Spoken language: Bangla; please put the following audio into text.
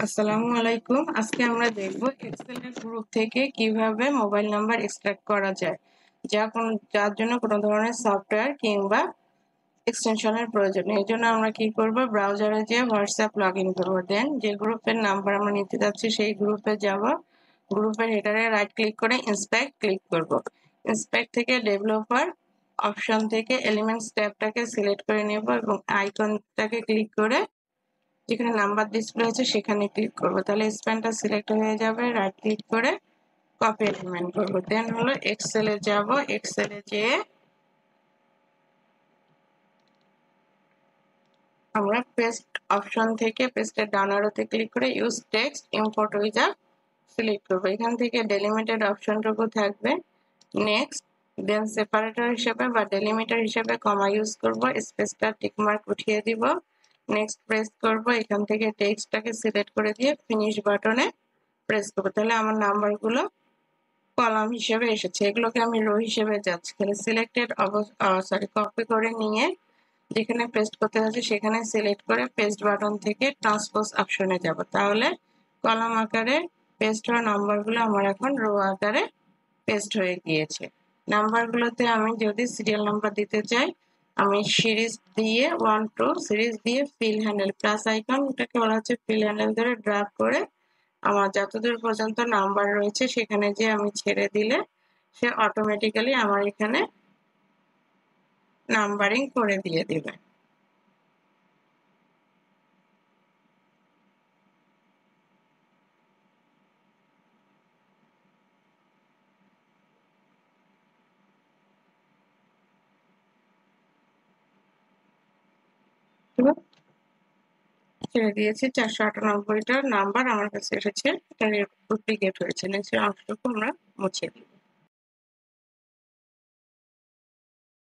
আসসালামু আলাইকুম। আজকে আমরা দেখব এক্সেল এর গ্রুপ থেকে কিভাবে মোবাইল নাম্বার এক্সট্রাক্ট করা যায়, যার জন্য কোনো ধরনের সফটওয়্যার কিংবা এক্সটেনশনের প্রয়োজন নেই। এই জন্য আমরা কি করব, ব্রাউজারে গিয়ে হোয়াটসঅ্যাপ লগ ইন করবো। দেন যে গ্রুপের নাম্বার আমরা নিতে যাচ্ছি সেই গ্রুপে যাব। গ্রুপের হেডারে রাইট ক্লিক করে ইন্সপেক্ট ক্লিক করব। ইন্সপেক্ট থেকে ডেভেলপার অপশন থেকে এলিমেন্টস ট্যাবটাকে সিলেক্ট করে নেব এবং আইকনটাকে ক্লিক করে যেখানে নাম্বার ডিসপ্লে হচ্ছে সেখানে ক্লিক করব। তাহলে স্প্যানটা সিলেক্ট হয়ে যাবে। রাইট ক্লিক করে কপি এলিমেন্ট করব। দেন হলো এক্সেলে যাব। এক্সেলে যেয়ে আমরা পেস্ট অপশন থেকে পেস্টের ডান অ্যারোতে ক্লিক করে use text import wizard select করব। এখান থেকে ডেলিমিটেড অপশনটুকু থাকবে। নেক্সট, দেন সেপারেটর হিসেবে বা ডেলিমিটার হিসেবে কমা ইউজ করব। স্পেসটা টিকমার্ক উঠিয়ে দিব। নেক্সট প্রেস করব। এখান থেকে টেক্সটটাকে সিলেক্ট করে দিয়ে ফিনিশ বাটনে প্রেস করব। তাহলে আমার নাম্বারগুলো কলাম হিসেবে এসেছে। এগুলোকে আমি রো হিসেবে যাচ্ছি। তাহলে সিলেক্টেড কপি করে নিয়ে যেখানে পেস্ট করতে যাচ্ছি সেখানে সিলেক্ট করে পেস্ট বাটন থেকে ট্রান্সপোজ অপশনে যাব। তাহলে কলাম আকারে পেস্ট হওয়া নাম্বারগুলো আমার এখন রো আকারে পেস্ট হয়ে গিয়েছে। নাম্বারগুলোতে আমি যদি সিরিয়াল নাম্বার দিতে চাই, আমি সিরিজ দিয়ে 1 2 সিরিজ দিয়ে ফিল হ্যান্ডেল প্লাস আইকন, এটাকে বলা হচ্ছে ফিল হ্যান্ডেল ধরে ড্র্যাগ করে আমার যতদূর পর্যন্ত নাম্বার রয়েছে সেখানে যে আমি ছেড়ে দিলে সে অটোমেটিক্যালি আমার এখানে নাম্বারিং করে দিয়ে দিবে। ছেড়ে দিয়েছি। 498টা নাম্বার আমার কাছে এসেছে। এটা ডুপ্লিকেট হয়েছে। নিচের অংশটুকু আমরা মুছে দিই।